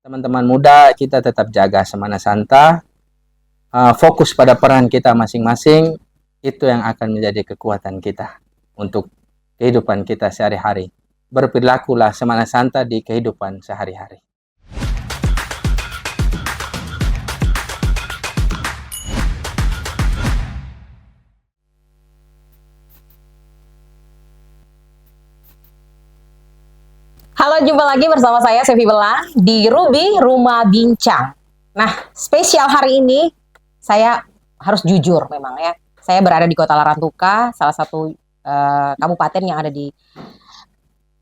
teman-teman muda, kita tetap jaga Semana Santa, fokus pada peran kita masing-masing, itu yang akan menjadi kekuatan kita untuk kehidupan kita sehari-hari. Berperilakulah Semana Santa di kehidupan sehari-hari. Halo, jumpa lagi bersama saya Sevi Bella di Ruby Rumah Bincang. Nah, spesial hari ini saya harus jujur memang ya. Saya berada di Kota Larantuka, salah satu kabupaten yang ada di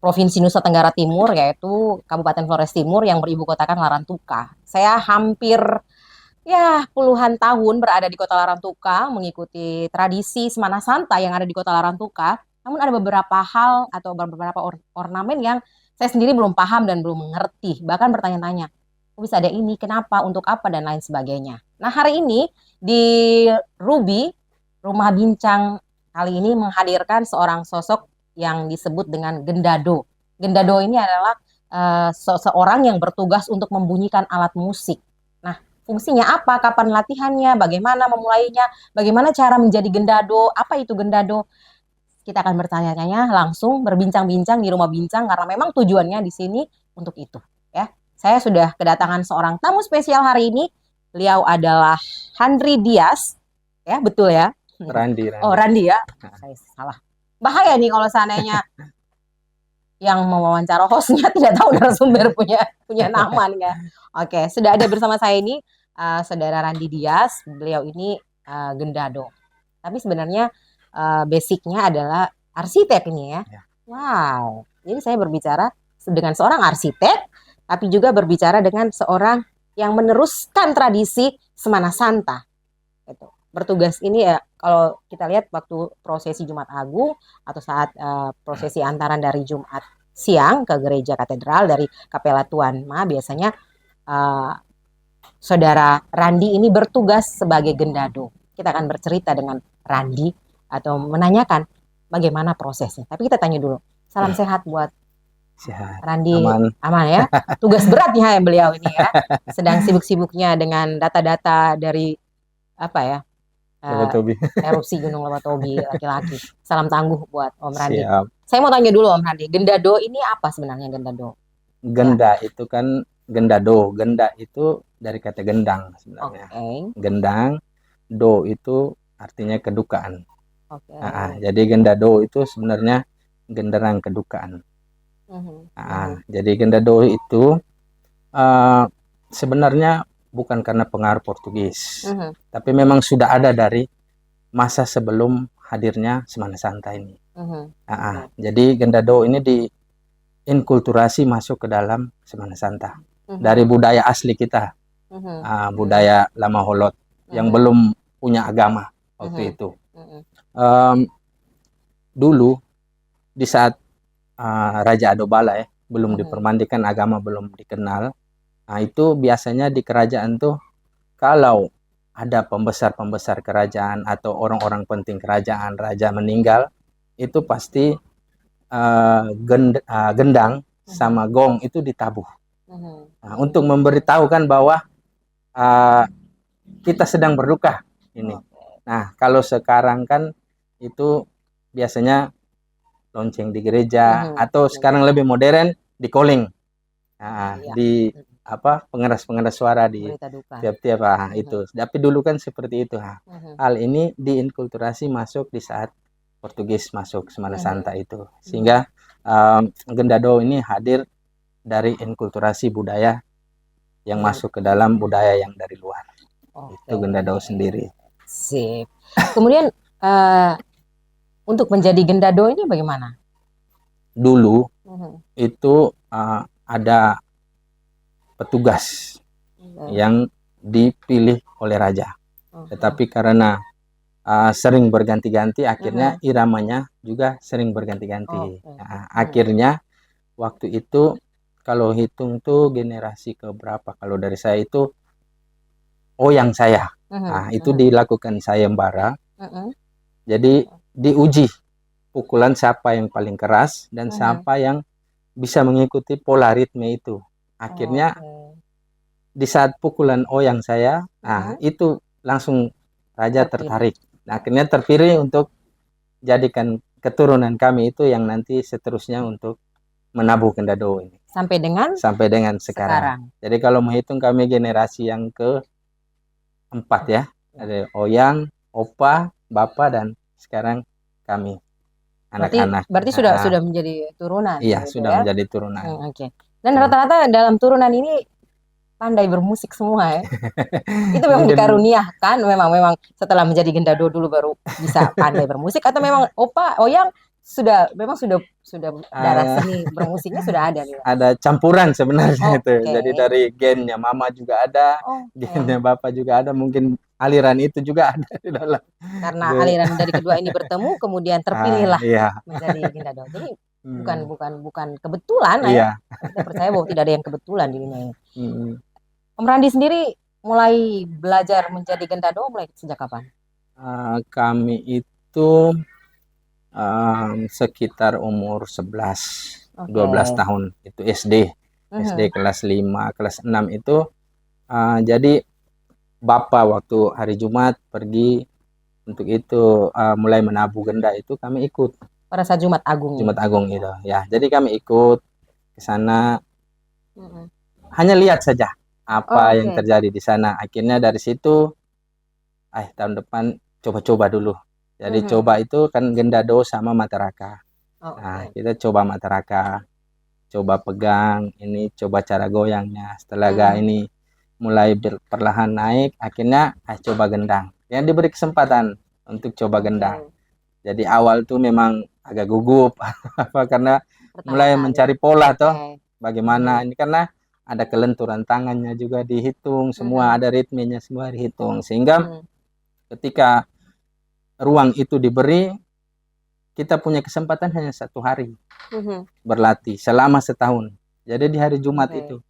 Provinsi Nusa Tenggara Timur, yaitu Kabupaten Flores Timur yang beribu kotakan Larantuka. Saya hampir puluhan tahun berada di Kota Larantuka mengikuti tradisi Semana Santa yang ada di Kota Larantuka. Namun ada beberapa hal atau beberapa ornamen yang saya sendiri belum paham dan belum mengerti, bahkan bertanya-tanya, kok bisa ada ini, kenapa, untuk apa, dan lain sebagainya. Nah, hari ini di Ruby, Rumah Bincang kali ini menghadirkan seorang sosok yang disebut dengan Gendado. Gendado ini adalah seseorang yang bertugas untuk membunyikan alat musik. Nah, fungsinya apa, kapan latihannya, bagaimana memulainya, bagaimana cara menjadi Gendado, apa itu Gendado. Kita akan bertanya-tanya langsung, berbincang-bincang di Rumah Bincang, karena memang tujuannya di sini untuk itu. Ya, saya sudah kedatangan seorang tamu spesial hari ini. Beliau adalah Handri Dias, ya betul ya? Randi. Oh, Randi ya? Saya salah. Bahaya nih kalau seandainya yang mewawancara hostnya tidak tahu narasumber punya nama nih ya. Oke, sudah ada bersama saya ini saudara Randi Dias. Beliau ini Gendado. Tapi sebenarnya basicnya adalah arsitek ini ya. Wow. Jadi saya berbicara dengan seorang arsitek, tapi juga berbicara dengan seorang yang meneruskan tradisi Semana Santa. Gitu. Bertugas ini ya, kalau kita lihat waktu prosesi Jumat Agung atau saat prosesi antaran dari Jumat siang ke gereja katedral dari Kapela Tuan Ma, biasanya saudara Randi ini bertugas sebagai Gendado. Kita akan bercerita dengan Randi atau menanyakan bagaimana prosesnya. Tapi kita tanya dulu. Salam sehat buat Sehat. Randi. Aman ya. Tugas beratnya ya beliau ini ya. Sedang sibuk-sibuknya dengan data-data dari apa ya? Erupsi Gunung Lewatobi laki-laki. Salam tangguh buat Om Randi. Siap. Saya mau tanya dulu Om Randi, Gendado ini apa sebenarnya Gendado? Genda itu kan Gendado. Genda itu dari kata gendang sebenarnya. Gendang, do itu artinya kedukaan. Jadi Gendado itu sebenarnya genderang kedukaan. Jadi Gendado itu sebenarnya bukan karena pengaruh Portugis, tapi memang sudah ada dari masa sebelum hadirnya Semana Santa ini. Jadi Gendado ini diinkulturasi masuk ke dalam Semana Santa dari budaya asli kita, budaya Lama Holot yang belum punya agama waktu itu. Dulu di saat Raja Adobala belum dipermandikan, agama belum dikenal. Nah, itu biasanya di kerajaan tuh kalau ada pembesar-pembesar kerajaan atau orang-orang penting kerajaan, raja meninggal, itu pasti gendang sama gong itu ditabuh. Untuk memberitahukan bahwa kita sedang berduka ini. Nah, kalau sekarang kan itu biasanya lonceng di gereja atau sekarang lebih modern di calling. Di pengeras-pengeras suara di tiap-tiap itu. Tapi dulu kan seperti itu. Hal ini diinkulturasi masuk di saat Portugis masuk Semana Santa itu. Sehingga Gendado ini hadir dari inkulturasi budaya yang masuk ke dalam budaya yang dari luar. Itu Gendado sendiri. Sip. Kemudian untuk menjadi Gendado ini bagaimana? Dulu itu ada petugas yang dipilih oleh raja. Tetapi karena sering berganti-ganti, akhirnya iramanya juga sering berganti-ganti. Akhirnya waktu itu kalau hitung tuh generasi keberapa, kalau dari saya itu oyang saya. Itu dilakukan sayembara. Jadi diuji pukulan siapa yang paling keras dan siapa yang bisa mengikuti pola ritme itu. Akhirnya di saat pukulan oyang saya, itu langsung raja tertarik. Nah, akhirnya terpilih untuk jadikan keturunan kami itu yang nanti seterusnya untuk menabuh Gendado ini. Sampai dengan sekarang. Jadi kalau menghitung kami generasi yang keempat ya. Ada oyang, opa, bapak, dan sekarang kami anak-anak. Berarti sudah menjadi turunan. Iya, gitu sudah ya? menjadi turunan. Oke. Dan rata-rata dalam turunan ini pandai bermusik semua ya. Itu memang dikaruniakan, memang setelah menjadi Gendado dulu baru bisa pandai bermusik, atau memang opa, oyang sudah darah seni bermusiknya sudah ada nih. Ada campuran sebenarnya itu. Jadi dari gennya mama juga ada, gennya bapak juga ada, mungkin aliran itu juga ada di dalam. Karena aliran dari kedua ini bertemu, kemudian terpilihlah menjadi Gendado. Jadi bukan kebetulan ya. Kita percaya bahwa tidak ada yang kebetulan di dunia ini. Om Randi sendiri mulai belajar menjadi Gendado mulai sejak kapan? Kami itu sekitar umur 12 tahun, itu SD kelas 5, kelas 6 itu. Jadi bapak waktu hari Jumat pergi untuk itu mulai menabuh genda itu, kami ikut pada saat Jumat Agung itu ya. Jadi kami ikut ke sana, hanya lihat saja apa yang terjadi di sana. Akhirnya dari situ tahun depan coba-coba dulu. Jadi coba itu kan Gendado sama Mataraka. Nah, kita coba Mataraka, coba pegang ini, coba cara goyangnya. Setelah ini mulai perlahan naik, akhirnya coba gendang. Yang diberi kesempatan untuk coba gendang. Jadi awal tuh memang agak gugup karena mulai mencari pola toh. Bagaimana ini, karena ada kelenturan tangannya juga dihitung, semua ada ritmenya semua dihitung, sehingga ketika ruang itu diberi, kita punya kesempatan hanya 1 hari berlatih selama setahun. Jadi di hari Jumat itu,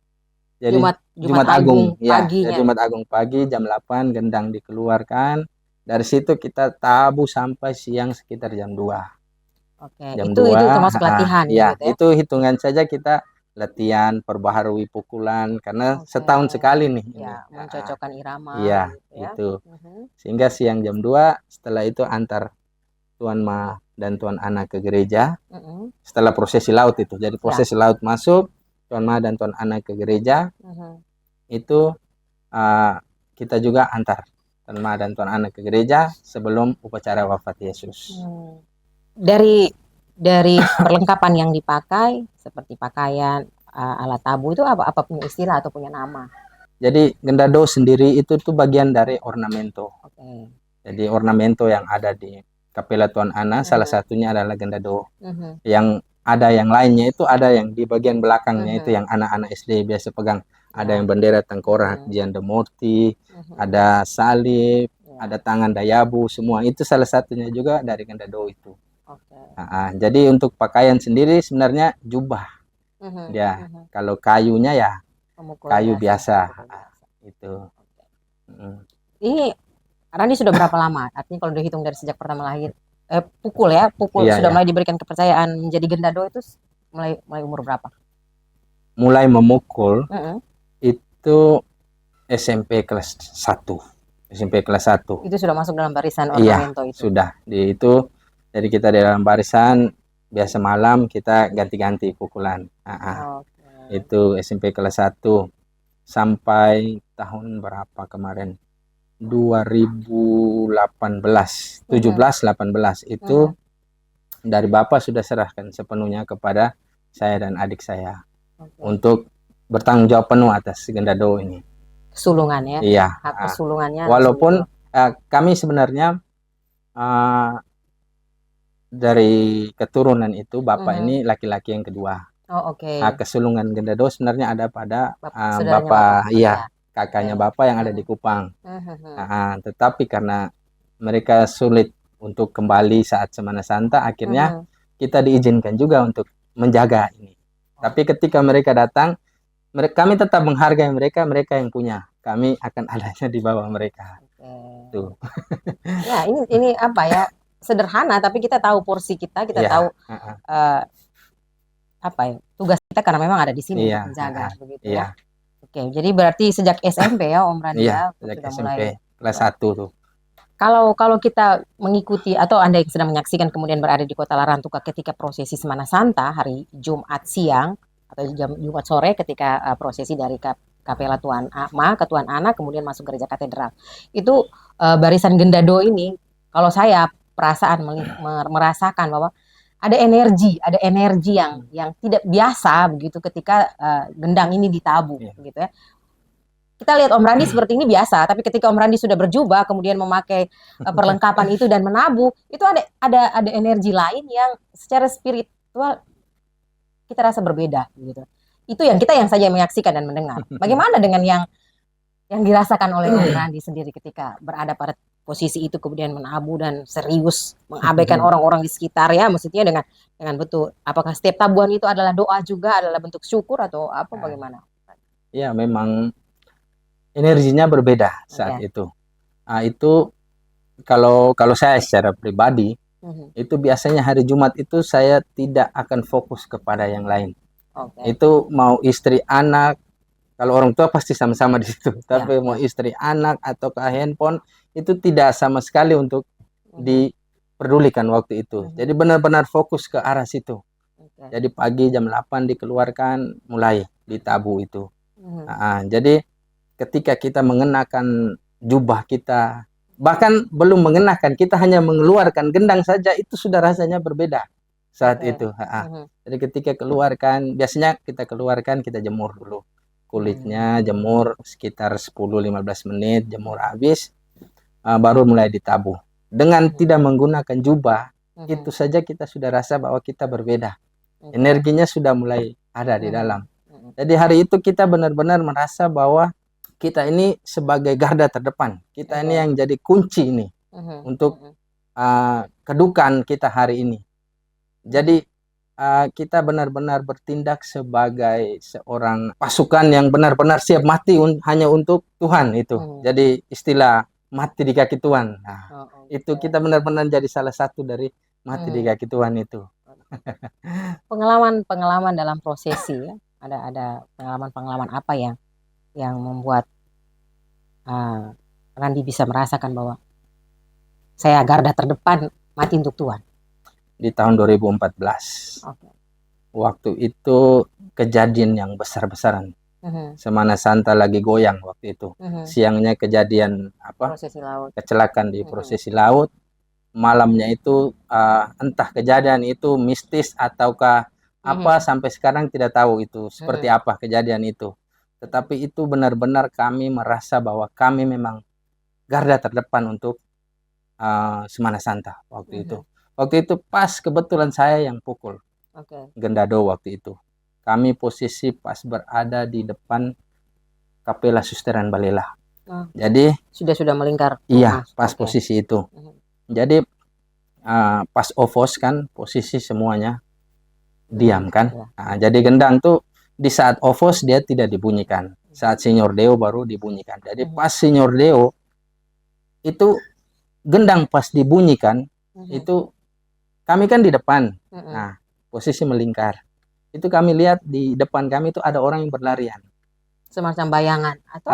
jadi Jumat Agung ya, Jumat Agung pagi jam 8 gendang dikeluarkan. Dari situ kita tabuh sampai siang sekitar jam 2. Jam itu 2 itu termasuk latihan ya, gitu ya? Itu hitungan saja kita latihan, perbaharui pukulan, karena setahun sekali nih mencocokkan irama itu. Sehingga siang jam 2, setelah itu antar Tuan Ma dan Tuan Ana ke gereja. Setelah prosesi laut itu, jadi prosesi laut masuk, Tuan Ma dan Tuan Ana ke gereja. Itu kita juga antar Tuan Ma dan Tuan Ana ke gereja sebelum upacara wafat Yesus. Dari perlengkapan yang dipakai seperti pakaian, alat tabuh itu apa punya istilah atau punya nama? Jadi Gendado sendiri itu tuh bagian dari ornamento. Jadi ornamento yang ada di Kapela Tuan Ana salah satunya adalah Gendado. Yang ada yang lainnya itu ada yang di bagian belakangnya itu yang anak-anak SD biasa pegang. Ada yang bendera tengkorak Jianda Murti, ada salib, ada tangan Dayabu, semua itu salah satunya juga dari Gendado itu. Jadi untuk pakaian sendiri sebenarnya jubah. Kalau kayunya ya kayu biasa. Itu. Ini Randi sudah berapa lama? Artinya kalau dihitung dari sejak pertama lahir, pukul sudah mulai diberikan kepercayaan menjadi Gendado itu mulai umur berapa? Mulai memukul itu SMP kelas 1. SMP kelas 1. Itu sudah masuk dalam barisan ornamento itu. Sudah. Itu jadi kita di dalam barisan biasa malam kita ganti-ganti pukulan. Itu SMP kelas 1 sampai tahun berapa kemarin? 2018, 17-18 itu dari Bapak sudah serahkan sepenuhnya kepada saya dan adik saya untuk bertanggung jawab penuh atas Gendado ini. Kesulungan ya? Iya. Hak kesulungannya. Walaupun kami sebenarnya dari keturunan itu Bapak ini laki-laki yang kedua. Kesulungan Gendado sebenarnya ada pada Bapak, kakaknya Bapak yang ada di Kupang. Tetapi karena mereka sulit untuk kembali saat Semana Santa, akhirnya kita diizinkan juga untuk menjaga ini. Tapi ketika mereka datang, kami tetap menghargai mereka yang punya. Kami akan adanya di bawah mereka. Tuh. Ya, ini apa ya? Sederhana, tapi kita tahu porsi kita tahu apa ya? Tugas kita karena memang ada di sini untuk menjaga begitu ya. Oke, jadi berarti sejak SMP ya Om Randi Iya, ya sejak sudah SMP mulai. kelas 1 tuh. Kalau kita mengikuti atau Anda yang sedang menyaksikan kemudian berada di Kota Larantuka ketika prosesi Semana Santa hari Jumat siang atau Jumat sore ketika prosesi dari Kapela Tuan Ma ke Tuan Ana kemudian masuk gereja katedral. Itu barisan gendado ini kalau saya perasaan merasakan bahwa ada energi yang tidak biasa begitu ketika gendang ini ditabuh Iya. gitu ya. Kita lihat Om Randi seperti ini biasa, tapi ketika Om Randi sudah berjubah, kemudian memakai perlengkapan itu dan menabuh, itu ada energi lain yang secara spiritual kita rasa berbeda, gitu. Itu yang saja menyaksikan dan mendengar. Bagaimana dengan yang dirasakan oleh Om Randi sendiri ketika berada pada posisi itu kemudian menabuh dan serius mengabaikan orang-orang di sekitar ya, maksudnya dengan betul. Apakah setiap tabuhan itu adalah doa juga, adalah bentuk syukur atau apa? Bagaimana? Ya, memang energinya berbeda saat itu. Nah, itu kalau saya secara pribadi itu biasanya hari Jumat itu saya tidak akan fokus kepada yang lain. Itu mau istri anak, kalau orang tua pasti sama-sama di situ. Tapi mau istri anak atau ke handphone itu tidak sama sekali untuk diperdulikan waktu itu. Jadi benar-benar fokus ke arah situ. Jadi pagi jam 8 dikeluarkan mulai ditabuh itu. Jadi ketika kita mengenakan jubah kita, bahkan belum mengenakan, kita hanya mengeluarkan gendang saja, itu sudah rasanya berbeda saat itu. Jadi ketika keluarkan, biasanya kita keluarkan, kita jemur dulu. Kulitnya jemur sekitar 10-15 menit, jemur habis, baru mulai ditabuh. Dengan tidak menggunakan jubah, itu saja kita sudah rasa bahwa kita berbeda. Energinya sudah mulai ada di dalam. Jadi hari itu kita benar-benar merasa bahwa kita ini sebagai garda terdepan. Kita ini yang jadi kunci ini untuk kedukaan kita hari ini. Jadi kita benar-benar bertindak sebagai seorang pasukan yang benar-benar siap mati hanya untuk Tuhan itu. Jadi istilah mati di kaki Tuhan. Nah, itu kita benar-benar jadi salah satu dari mati di kaki Tuhan itu. Pengalaman dalam prosesi ya. Ada pengalaman apa yang membuat Randi bisa merasakan bahwa saya garda terdepan mati untuk Tuhan? Di tahun 2014. Waktu itu kejadian yang besar-besaran. Semana Santa lagi goyang waktu itu. Siangnya kejadian prosesi laut. Kecelakaan di prosesi laut. Malamnya itu entah kejadian itu mistis ataukah apa, sampai sekarang tidak tahu itu seperti apa kejadian itu. Tetapi itu benar-benar kami merasa bahwa kami memang garda terdepan untuk Semana Santa waktu itu. Waktu itu pas kebetulan saya yang pukul gendado waktu itu. Kami posisi pas berada di depan Kapela Susteran Balela. Jadi sudah melingkar. Iya, pas posisi itu. Jadi pas ovos kan posisi semuanya diam kan. Nah, jadi gendang tuh di saat ovos dia tidak dibunyikan. Saat Signor Deo baru dibunyikan. Jadi pas Signor Deo itu gendang pas dibunyikan itu kami kan di depan. Nah, posisi melingkar. Itu kami lihat di depan kami itu ada orang yang berlarian. Semacam bayangan atau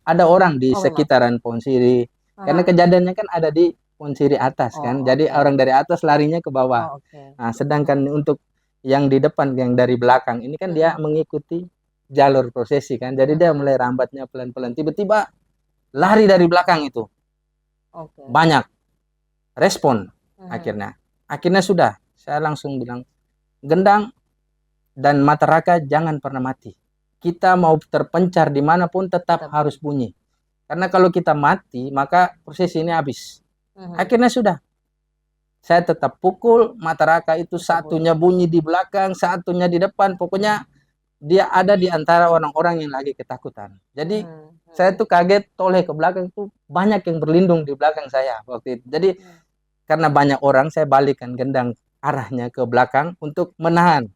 ada orang di sekitaran pohon sirih. Karena kejadiannya kan ada di pohon sirih atas kan. Jadi orang dari atas larinya ke bawah. Nah, sedangkan untuk yang di depan, yang dari belakang ini kan dia mengikuti jalur prosesi kan. Jadi dia mulai rambatnya pelan-pelan. Tiba-tiba lari dari belakang itu. Banyak respon akhirnya. Akhirnya sudah, saya langsung bilang, gendang dan mataraka jangan pernah mati. Kita mau terpencar dimanapun tetap harus bunyi. Karena kalau kita mati, maka prosesi ini habis. Akhirnya sudah. Saya tetap pukul, mataraka itu satunya bunyi di belakang, satunya di depan. Pokoknya dia ada di antara orang-orang yang lagi ketakutan. Jadi saya tuh kaget, toleh ke belakang tuh banyak yang berlindung di belakang saya waktu itu. Jadi karena banyak orang, saya balikkan gendang arahnya ke belakang untuk menahan.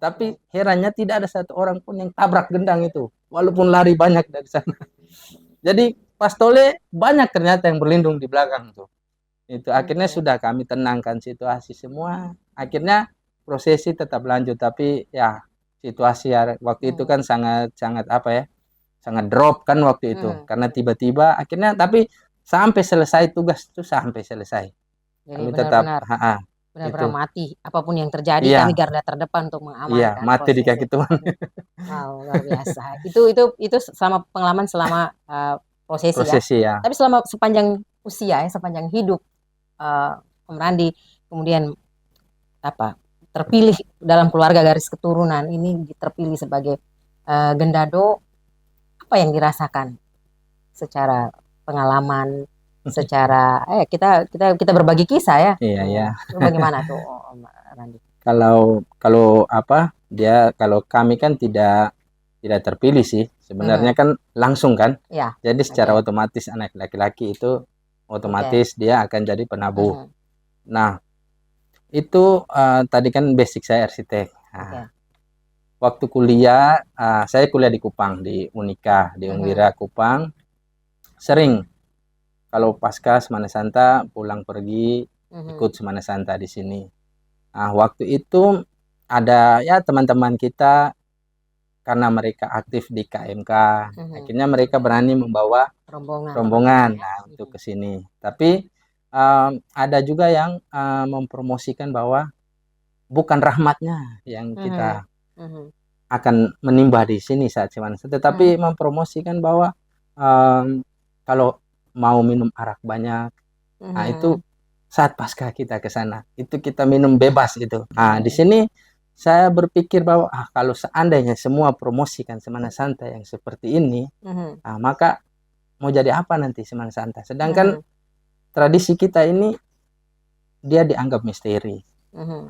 Tapi herannya tidak ada satu orang pun yang tabrak gendang itu. Walaupun lari banyak dari sana. Jadi pas toleh banyak ternyata yang berlindung di belakang tuh. Itu akhirnya sudah kami tenangkan situasi semua. Akhirnya prosesi tetap lanjut. Tapi ya situasi waktu itu kan sangat apa ya, sangat drop kan waktu itu karena tiba-tiba akhirnya, tapi sampai selesai tugas itu sampai selesai Jadi kami tetap benar-benar itu mati apapun yang terjadi, iya kami garda terdepan untuk iya mengamankan mati di proses kaki itu. Tuhan. Wow, luar biasa. Itu selama pengalaman selama prosesi ya. Prosesi ya. Tapi sepanjang usia ya, sepanjang hidup Om Randi kemudian apa terpilih dalam keluarga garis keturunan ini, terpilih sebagai gendado, apa yang dirasakan secara pengalaman, secara kita berbagi kisah ya. Iya ya. Itu bagaimana tuh Om Randi? Kalau apa dia, kalau kami kan tidak terpilih sih sebenarnya, kan langsung kan. Ya. Jadi secara otomatis anak laki-laki itu otomatis dia akan jadi penabuh. Nah, itu tadi kan basic saya arsitek. Nah, waktu kuliah saya kuliah di Kupang, di Unika, di Unwira Kupang. Sering kalau pasca Semana Santa pulang pergi ikut Semana Santa di sini. Nah, waktu itu ada ya teman-teman kita, karena mereka aktif di KMK, akhirnya mereka berani membawa rombongan untuk ke sini. Tapi ada juga yang mempromosikan bahwa bukan rahmatnya yang kita akan menimba di sini saat Semana Santa, tetapi mempromosikan bahwa kalau mau minum arak banyak, nah itu saat pasca kita ke sana, itu kita minum bebas itu. Nah, di sini saya berpikir bahwa kalau seandainya semua promosikan Semana Santa yang seperti ini, maka mau jadi apa nanti Semana Santa? Sedangkan tradisi kita ini dia dianggap misteri.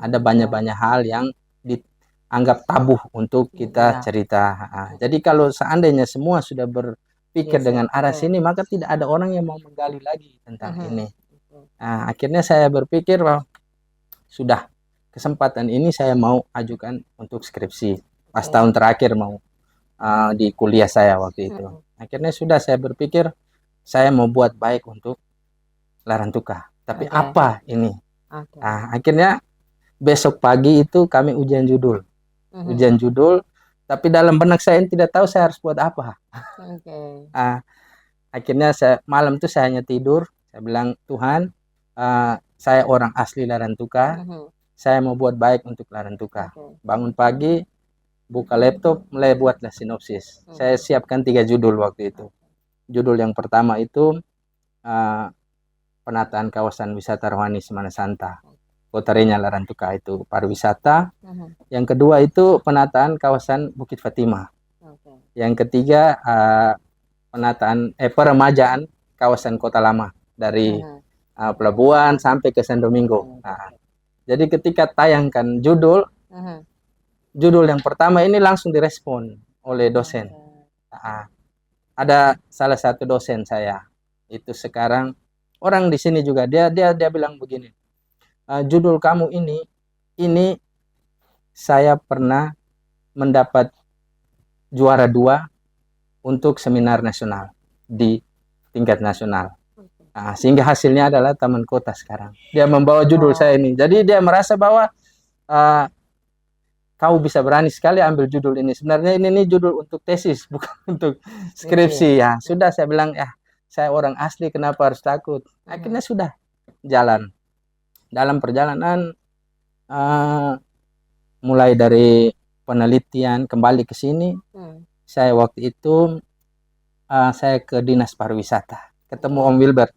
Ada banyak-banyak hal yang dianggap tabu untuk kita cerita. Jadi kalau seandainya semua sudah berpikir dengan arah sini, maka tidak ada orang yang mau menggali lagi tentang ini. Nah, akhirnya saya berpikir bahwa sudah, kesempatan ini saya mau ajukan untuk skripsi. Pas tahun terakhir mau di kuliah saya waktu itu. Akhirnya sudah saya berpikir saya mau buat baik untuk Larantuka. Tapi apa ini? Nah, akhirnya besok pagi itu kami ujian judul. Ujian judul, tapi dalam benak saya tidak tahu saya harus buat apa. Akhirnya malam itu saya hanya tidur. Saya bilang, Tuhan, saya orang asli Larantuka, saya mau buat baik untuk Larantuka. Bangun pagi, buka laptop, mulai buatlah sinopsis. Saya siapkan 3 judul waktu itu. Judul yang pertama itu penataan kawasan wisata rohani Semana Santa, Kotarinya Larantuka, itu pariwisata. Yang kedua itu penataan kawasan Bukit Fatimah. Yang ketiga peremajaan kawasan Kota Lama dari pelabuhan sampai ke San Domingo. Nah, jadi ketika tayangkan judul yang pertama ini langsung direspon oleh dosen. Ada salah satu dosen saya itu sekarang orang di sini juga, dia bilang begini, judul kamu ini saya pernah mendapat juara 2 untuk seminar nasional di tingkat nasional. Sehingga hasilnya adalah taman kota sekarang. Dia membawa judul saya ini. Jadi dia merasa bahwa kau bisa berani sekali ambil judul ini. Sebenarnya ini judul untuk tesis, bukan untuk skripsi. Ya, sudah saya bilang, saya orang asli, kenapa harus takut? Akhirnya sudah jalan. Dalam perjalanan mulai dari penelitian kembali ke sini, saya waktu itu saya ke Dinas Pariwisata, ketemu Om Wilbert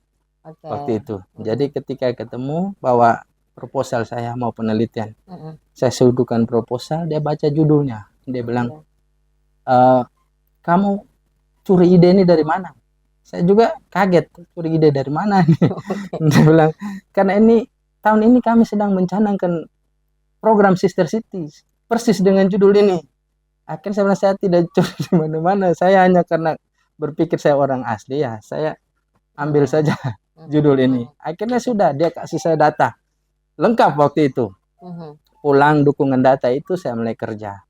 waktu itu. Jadi ketika ketemu, bawa proposal saya mau penelitian, saya suduhkan proposal, dia baca judulnya, dia bilang, kamu curi ide ini dari mana? Saya juga kaget, curi ide dari mana? Dia bilang, karena tahun ini kami sedang mencanangkan program Sister Cities, persis dengan judul ini. Akhirnya saya tidak curi di mana-mana, saya hanya karena berpikir saya orang asli, ya saya ambil saja judul ini. Akhirnya sudah, dia kasih saya data lengkap waktu itu. Pulang dukungan data itu saya mulai kerja.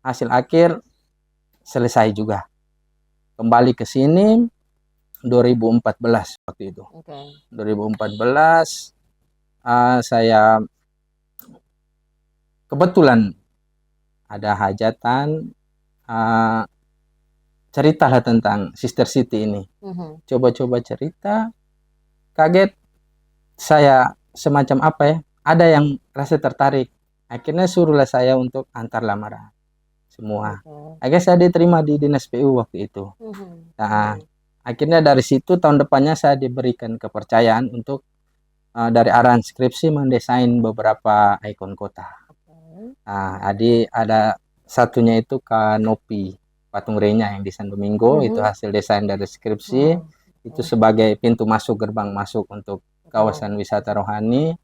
Hasil akhir selesai juga. Kembali ke sini 2014 waktu itu. 2014 saya kebetulan ada hajatan, ceritalah tentang Sister Siti ini. Coba-coba cerita, kaget saya semacam apa ya, ada yang rasa tertarik. Akhirnya suruhlah saya untuk antar lamaran semua. Akhirnya saya diterima di Dinas PU waktu itu. Nah, akhirnya dari situ tahun depannya saya diberikan kepercayaan untuk dari arahan skripsi mendesain beberapa ikon kota. Nah, ada satunya itu kanopi patung Renya yang di San Domingo, itu hasil desain dari skripsi. Itu sebagai pintu masuk, gerbang masuk untuk kawasan wisata rohani.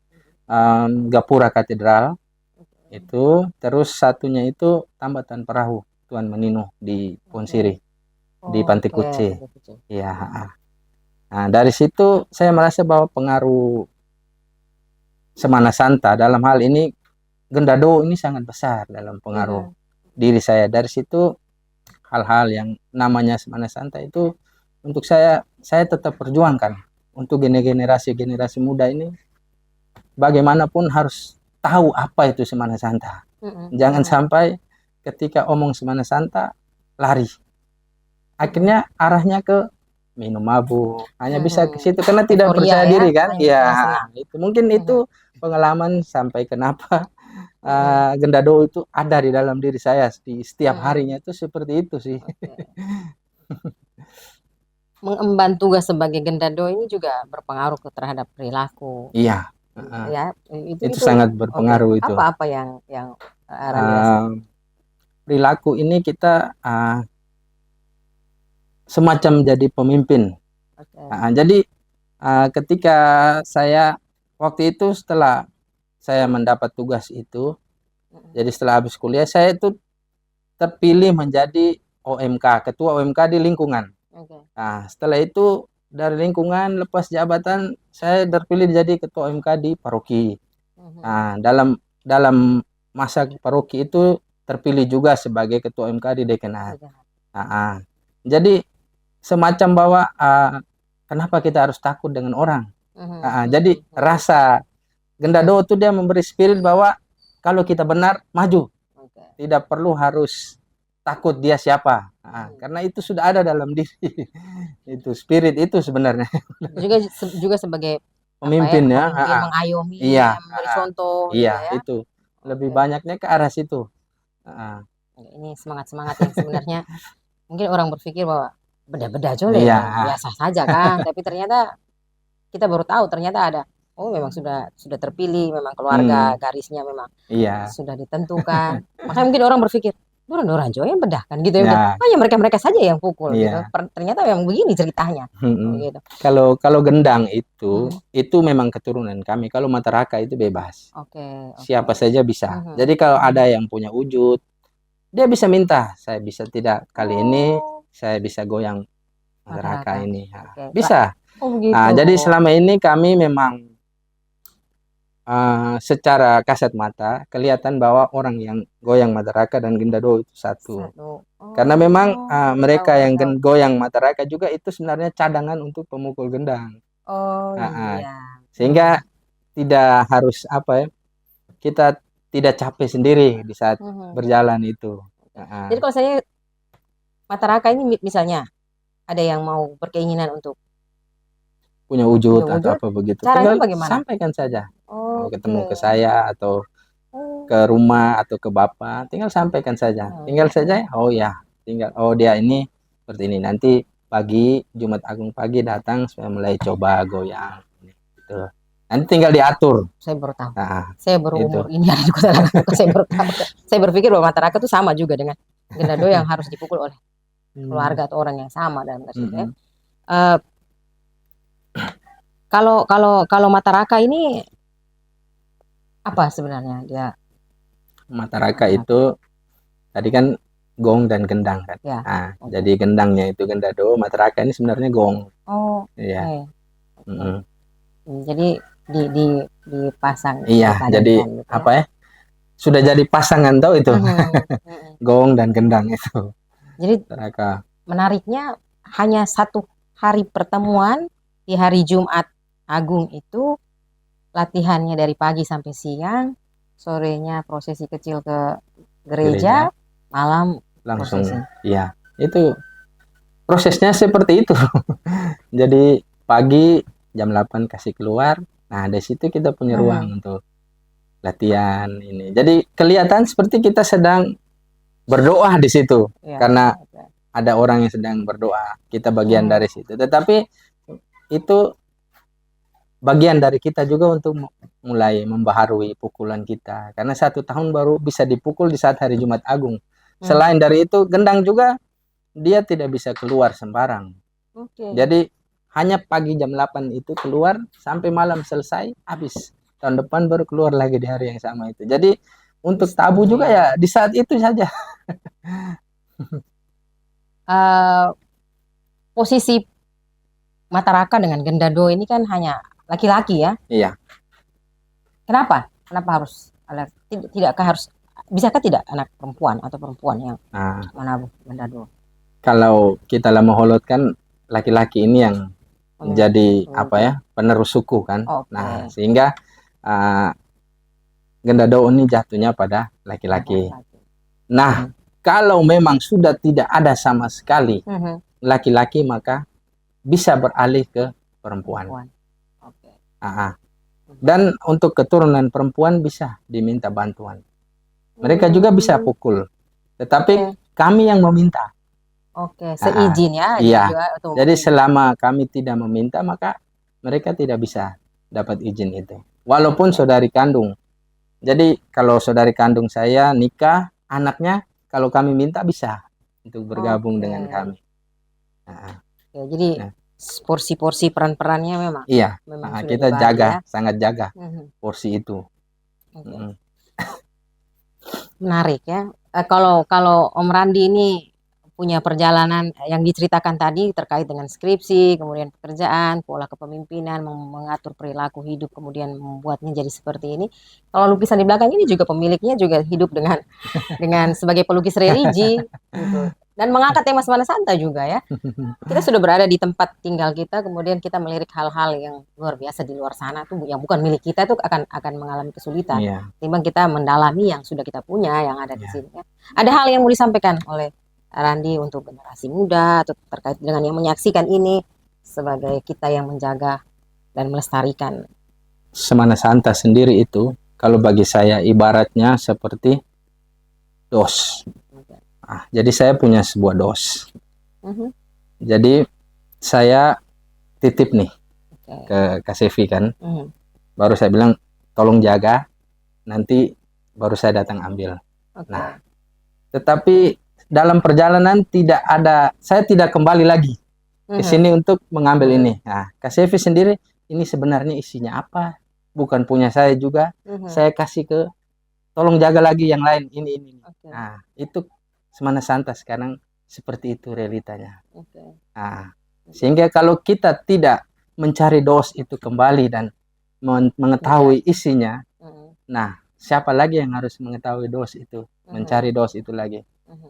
Gapura Katedral itu, terus satunya itu Tambatan Perahu Tuan Menino di Ponsiri, di Pantai Kuce. Ya. Nah, dari situ saya merasa bahwa pengaruh Semana Santa dalam hal ini Gendado ini sangat besar dalam pengaruh diri saya. Dari situ hal-hal yang namanya Semana Santa itu untuk saya tetap perjuangkan untuk generasi muda ini, bagaimanapun harus tahu apa itu Semana Santa. Jangan sampai ketika omong Semana Santa lari. Akhirnya arahnya ke minum mabuk, hanya bisa ke situ karena tidak percaya diri kan. Ya, itu mungkin itu pengalaman sampai kenapa Gendado itu ada di dalam diri saya di setiap harinya itu seperti itu sih. Mengemban tugas sebagai Gendado ini juga berpengaruh terhadap perilaku. Iya. Ya, itu sangat berpengaruh itu. Apa yang perilaku ini kita semacam jadi pemimpin. Jadi ketika saya waktu itu setelah saya mendapat tugas itu, jadi setelah habis kuliah saya itu terpilih menjadi OMK, ketua OMK di lingkungan. Nah, setelah itu dari lingkungan lepas jabatan saya terpilih jadi ketua OMK di paroki. Nah, dalam masa paroki itu terpilih juga sebagai ketua OMK di dekanat. Jadi semacam bahwa kenapa kita harus takut dengan orang. Jadi rasa Gendado itu dia memberi spirit bahwa kalau kita benar maju, tidak perlu harus takut dia siapa. Karena itu sudah ada dalam diri. Itu spirit itu sebenarnya. Juga sebagai pemimpin ya, mengayomi, iya, memberi contoh. Iya, ya. Itu lebih banyaknya ke arah situ. Ini semangat yang sebenarnya mungkin orang berpikir bahwa beda-beda aja ya, biasa saja kan. Tapi ternyata kita baru tahu ternyata ada. Oh, memang sudah terpilih, memang keluarga garisnya memang sudah ditentukan. Makanya mungkin orang berpikir orang yang bedah kan gitu ya. Hanya mereka saja yang pukul gitu. Ternyata memang begini ceritanya. Gitu. Kalau gendang itu memang keturunan kami. Kalau Mataraka itu bebas. Siapa saja bisa. Jadi kalau ada yang punya wujud, dia bisa minta, saya bisa tidak kali ini saya bisa goyang Mataraka ini. Bisa. Nah, jadi selama ini kami memang secara kasat mata kelihatan bahwa orang yang goyang Mataraka dan Gendado itu satu. Karena memang mereka yang goyang Mataraka juga itu sebenarnya cadangan untuk pemukul gendang. Sehingga tidak harus kita tidak capek sendiri di saat berjalan itu. Jadi kalau saya Mataraka ini misalnya ada yang mau berkeinginan untuk punya wujud atau apa begitu, caranya bagaimana? Sampaikan saja. Ketemu ke saya atau ke rumah atau ke bapak, tinggal sampaikan saja. Tinggal saja, dia ini seperti ini. Nanti pagi Jumat Agung pagi datang supaya mulai coba goyang gitu. Nanti tinggal diatur. Saya baru tahu. Saya baru umur ini ada di Kota Larantuka. Saya baru tahu. Saya berpikir bahwa Mataraka itu sama juga dengan Gendado yang harus dipukul oleh keluarga atau orang yang sama dalam tersebut. Kalau Mataraka ini apa sebenarnya dia? Mataraka itu tadi kan gong dan gendang kan. Jadi gendangnya itu Gendado, Mataraka ini sebenarnya gong. Iya. Jadi dipasang. Iya, jadi gitu ya? Sudah jadi pasangan tahu itu. Gong dan gendang itu. Jadi Mataraka. Menariknya hanya satu hari pertemuan di hari Jumat Agung itu latihannya dari pagi sampai siang, sorenya prosesi kecil ke gereja, malam langsung. prosesi. Ya, itu prosesnya seperti itu. Jadi pagi jam 8 kasih keluar. Nah, dari situ kita punya ruang untuk latihan ini. Jadi kelihatan seperti kita sedang berdoa di situ. Karena ada orang yang sedang berdoa. Kita bagian dari situ. Tetapi itu bagian dari kita juga untuk mulai membaharui pukulan kita. Karena 1 tahun baru bisa dipukul di saat hari Jumat Agung. Selain dari itu, gendang juga dia tidak bisa keluar sembarang. Jadi hanya pagi jam 8 itu keluar sampai malam selesai, habis. Tahun depan baru keluar lagi di hari yang sama itu. Jadi untuk tabu juga ya di saat itu saja. Posisi Mataraka dengan Gendado ini kan hanya laki-laki ya? Iya. Kenapa? Kenapa harus tidakkah harus, bisakah tidak anak perempuan atau perempuan yang menabuh Gendado? Kalau kita lama holot kan laki-laki ini yang jadi apa ya, penerus suku kan. Nah, sehingga Gendado ini jatuhnya pada laki-laki. Nah, kalau memang sudah tidak ada sama sekali laki-laki, maka bisa beralih ke perempuan. Dan untuk keturunan perempuan bisa diminta bantuan. Mereka juga bisa pukul, tetapi kami yang meminta. Seizin ya. Iya. Jadi selama kami tidak meminta, maka mereka tidak bisa dapat izin itu. Walaupun saudari kandung. Jadi kalau saudari kandung saya nikah, anaknya kalau kami minta bisa untuk bergabung dengan kami. Jadi porsi-porsi peran-perannya memang. Iya. Kita jaga, sangat jaga porsi itu. Menarik ya. Kalau Om Randi ini punya perjalanan yang diceritakan tadi terkait dengan skripsi, kemudian pekerjaan, pola kepemimpinan, mengatur perilaku hidup, kemudian membuatnya jadi seperti ini. Kalau lukisan di belakang ini juga pemiliknya juga hidup dengan sebagai pelukis religi gitu. Dan mengangkat tema Semana Santa juga ya. Kita sudah berada di tempat tinggal kita, kemudian kita melirik hal-hal yang luar biasa di luar sana tuh yang bukan milik kita tuh akan mengalami kesulitan. Timbang kita mendalami yang sudah kita punya yang ada di sini. Ada hal yang mau disampaikan oleh Randi untuk generasi muda atau terkait dengan yang menyaksikan ini sebagai kita yang menjaga dan melestarikan Semana Santa sendiri itu, kalau bagi saya ibaratnya seperti dos. Jadi saya punya sebuah dos. Jadi saya titip nih ke Kak Sevi kan. Baru saya bilang tolong jaga, nanti baru saya datang ambil. Nah, tetapi dalam perjalanan saya tidak kembali lagi ke sini untuk mengambil ini. Nah, Kak Sevi sendiri, ini sebenarnya isinya apa? Bukan punya saya juga. Saya kasih ke, tolong jaga lagi yang lain, ini. Nah, itu Semana Santa sekarang seperti itu realitanya. Nah, sehingga kalau kita tidak mencari dos itu kembali dan mengetahui isinya, nah, siapa lagi yang harus mengetahui dos itu, mencari dos itu lagi.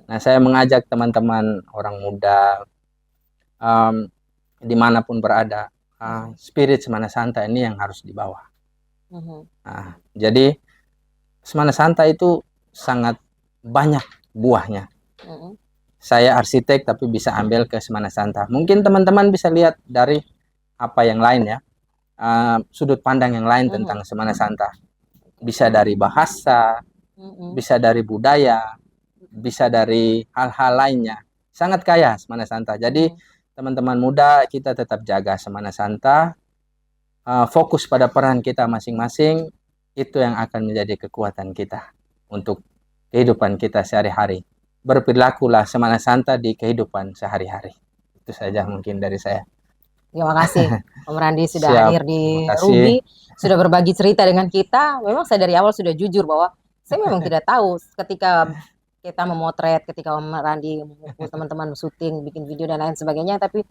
Nah, saya mengajak teman-teman orang muda dimanapun berada, spirit Semana Santa ini yang harus dibawa. Jadi Semana Santa itu sangat banyak buahnya. Saya arsitek tapi bisa ambil ke Semana Santa. Mungkin teman-teman bisa lihat dari apa yang lain ya, sudut pandang yang lain tentang Semana Santa. Bisa dari bahasa, bisa dari budaya, bisa dari hal-hal lainnya. Sangat kaya Semana Santa. Jadi teman-teman muda, kita tetap jaga Semana Santa, fokus pada peran kita masing-masing, itu yang akan menjadi kekuatan kita untuk kehidupan kita sehari-hari. Berperilakulah Semana Santa di kehidupan sehari-hari. Itu saja mungkin dari saya. Terima kasih Om Randi sudah hadir di Ruby, sudah berbagi cerita dengan kita. Memang saya dari awal sudah jujur bahwa saya memang tidak tahu ketika kita memotret, ketika Om Randi teman-teman syuting, bikin video dan lain sebagainya. Tapi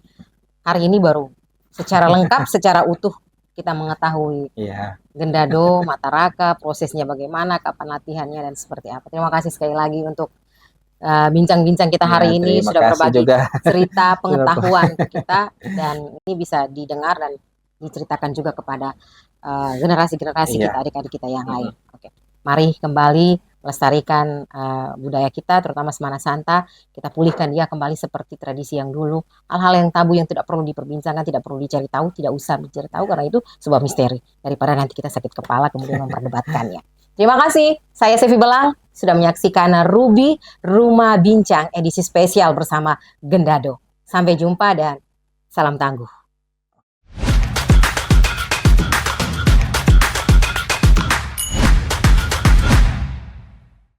hari ini baru secara lengkap, secara utuh kita mengetahui Gendado, Mataraka, prosesnya bagaimana, kapan latihannya dan seperti apa. Terima kasih sekali lagi untuk bincang-bincang kita hari ini, sudah berbagi juga cerita pengetahuan ke kita, dan ini bisa didengar dan diceritakan juga kepada generasi-generasi kita, adik-adik kita yang lain. Mari kembali melestarikan budaya kita, terutama Semana Santa. Kita pulihkan dia kembali seperti tradisi yang dulu. Hal-hal yang tabu yang tidak perlu diperbincangkan, tidak perlu dicari tahu, tidak usah dicari tahu karena itu sebuah misteri. Daripada nanti kita sakit kepala kemudian memperdebatkannya. Terima kasih, saya Sevi Belang sudah menyaksikan Ruby Rumah Bincang edisi spesial bersama Gendado. Sampai jumpa dan salam tangguh.